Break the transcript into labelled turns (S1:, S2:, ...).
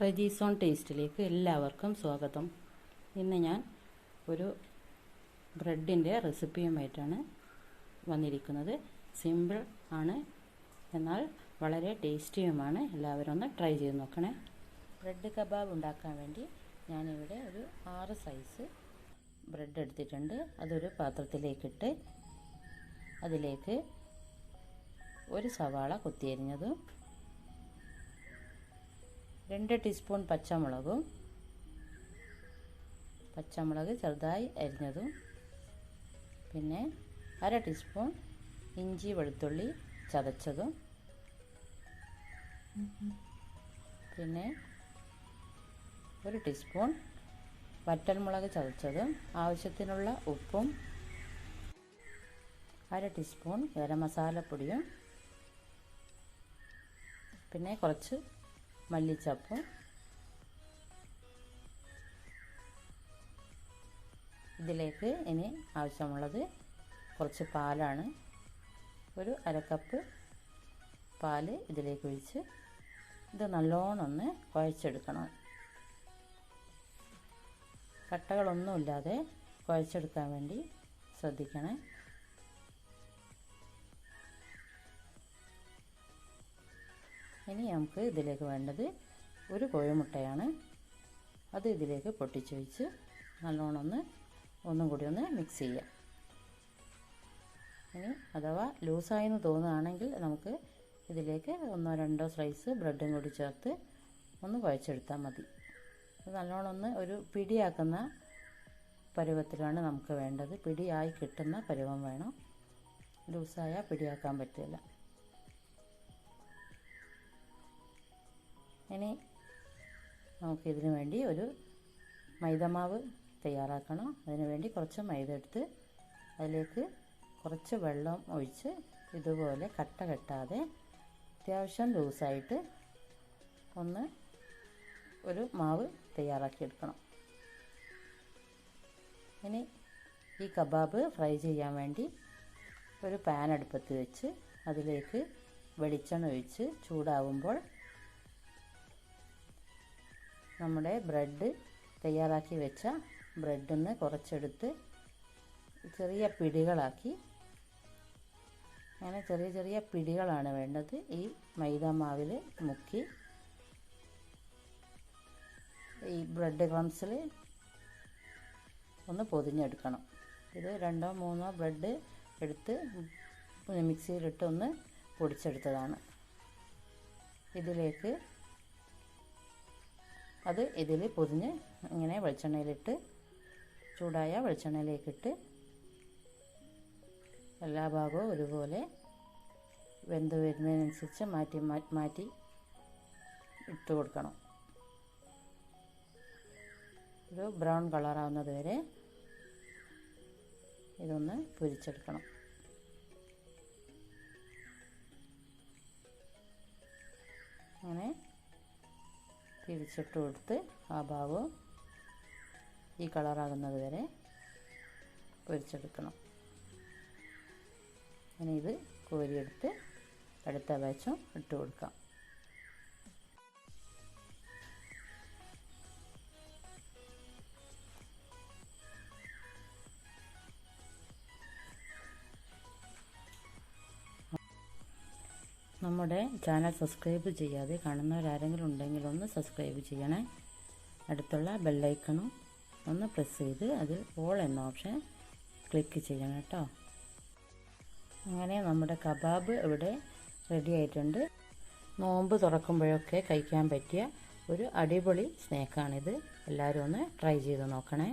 S1: റജീസ് on ടേസ്റ്റിലേക്ക് എല്ലാവർക്കും സ്വാഗതം. ഇന്ന് ഞാൻ ഒരു ബ്രെഡിൻ്റെ റെസിപ്പിയുമായിട്ടാണ് വന്നിരിക്കുന്നത്. സിമ്പിൾ ആണ്, എന്നാൽ വളരെ ടേസ്റ്റിയുമാണ്. എല്ലാവരും ഒന്ന് ട്രൈ ചെയ്ത് നോക്കണേ. ബ്രെഡ് കബാബ് ഉണ്ടാക്കാൻ വേണ്ടി ഞാനിവിടെ ഒരു 6 സൈസ് ബ്രെഡ് എടുത്തിട്ടുണ്ട്. അതൊരു പാത്രത്തിലേക്കിട്ട് അതിലേക്ക് ഒരു സവാള കൊത്തിയരിഞ്ഞതും 2 ടീസ്പൂൺ പച്ചമുളക് ചെറുതായി അരിഞ്ഞതും, പിന്നെ 1/2 ടീസ്പൂൺ ഇഞ്ചി വെളുത്തുള്ളി ചതച്ചതും, പിന്നെ 1 ടീസ്പൂൺ വറ്റൽമുളക് ചതച്ചതും, ആവശ്യത്തിനുള്ള ഉപ്പും 1/2 ടീസ്പൂൺ ഗരം മസാലപ്പൊടിയും, പിന്നെ കുറച്ച് മല്ലിച്ചപ്പും, ഇതിലേക്ക് ഇനി ആവശ്യമുള്ളത് കുറച്ച് പാലാണ്. ഒരു 1/2 കപ്പ് പാല് ഇതിലേക്ക് ഒഴിച്ച് ഇത് നല്ലോണം ഒന്ന് കുഴച്ചെടുക്കണം. കട്ടകളൊന്നുമില്ലാതെ കുഴച്ചെടുക്കാൻ വേണ്ടി ശ്രദ്ധിക്കണേ. ഇനി നമുക്ക് ഇതിലേക്ക് വേണ്ടത് ഒരു കോഴിമുട്ടയാണ്. അത് ഇതിലേക്ക് പൊട്ടിച്ച് വെച്ച് നല്ലോണം ഒന്നും കൂടി ഒന്ന് മിക്സ് ചെയ്യാം. ഇനി അഥവാ ലൂസായെന്ന് തോന്നുകയാണെങ്കിൽ നമുക്ക് ഇതിലേക്ക് 1-2 സ്ലൈസ് ബ്രെഡും കൂടി ചേർത്ത് ഒന്ന് കുഴച്ചെടുത്താൽ മതി. ഇത് നല്ലോണം ഒരു പിടിയാക്കുന്ന പരുവത്തിലാണ് നമുക്ക് വേണ്ടത്. പിടിയായി കിട്ടുന്ന പരുവം വേണം. ലൂസായാൽ പിടിയാക്കാൻ പറ്റില്ല. ഇനി നമുക്കിതിനു വേണ്ടി ഒരു മൈദമാവ് തയ്യാറാക്കണം. അതിനു വേണ്ടി കുറച്ച് മൈദ എടുത്ത് അതിലേക്ക് കുറച്ച് വെള്ളം ഒഴിച്ച് ഇതുപോലെ കട്ട കെട്ടാതെ അത്യാവശ്യം ലൂസായിട്ട് ഒരു മാവ് തയ്യാറാക്കിയെടുക്കണം. ഇനി ഈ കബാബ് ഫ്രൈ ചെയ്യാൻ വേണ്ടി ഒരു പാൻ അടുപ്പത്ത് വെച്ച് അതിലേക്ക് വെളിച്ചെണ്ണ ഒഴിച്ച് ചൂടാവുമ്പോൾ നമ്മുടെ ബ്രെഡ് തയ്യാറാക്കി വെച്ച ബ്രെഡിൽ നിന്ന് കുറച്ചെടുത്ത് ചെറിയ പിടികളാക്കി, അങ്ങനെ ചെറിയ പിടികളാണ് വേണ്ടത്. ഈ മൈദാമാവിൽ മുക്കി ഈ ബ്രെഡ് ക്രംസിൽ ഒന്ന് പൊതിഞ്ഞെടുക്കണം. ഇത് 2-3 ബ്രെഡ് എടുത്ത് മിക്സിയിലിട്ട് ഒന്ന് പൊടിച്ചെടുത്തതാണ്. ഇതിലേക്ക് അത് ഇതിൽ പൊതിഞ്ഞ് ഇങ്ങനെ വെളിച്ചെണ്ണയിലിട്ട് ചൂടായ വെളിച്ചെണ്ണയിലേക്കിട്ട് എല്ലാ ഭാഗവും ഒരുപോലെ വെന്ത് വരുന്നതിനനുസരിച്ച് മാറ്റി ഇട്ട് കൊടുക്കണം. ഒരു ബ്രൗൺ കളറാവുന്നത് വരെ ഇതൊന്ന് പൊരിച്ചെടുക്കണം. അങ്ങനെ തിരിച്ചിട്ട് കൊടുത്ത് ആ ഭാഗവും ഈ കളറാകുന്നത് വരെ പൊരിച്ചെടുക്കണം. ഇനി ഇത് കോരിയെടുത്ത് അടുത്ത ബാച്ചും ഇട്ട് കൊടുക്കാം. നമ്മുടെ ചാനൽ സബ്സ്ക്രൈബ് ചെയ്യാതെ കാണുന്നവരാരെങ്കിലും ഉണ്ടെങ്കിൽ ഒന്ന് സബ്സ്ക്രൈബ് ചെയ്യണേ. അടുത്തുള്ള ബെല്ലൈക്കണും ഒന്ന് പ്രസ് ചെയ്ത് അതിൽ ഓൾ എന്ന ഓപ്ഷൻ ക്ലിക്ക് ചെയ്യണം കേട്ടോ. അങ്ങനെ നമ്മുടെ കബാബ് ഇവിടെ റെഡി ആയിട്ടുണ്ട്. നോമ്പ് തുറക്കുമ്പോഴൊക്കെ കഴിക്കാൻ പറ്റിയ ഒരു അടിപൊളി സ്നാക്കാണിത്. എല്ലാവരും ഒന്ന് ട്രൈ ചെയ്ത് നോക്കണേ.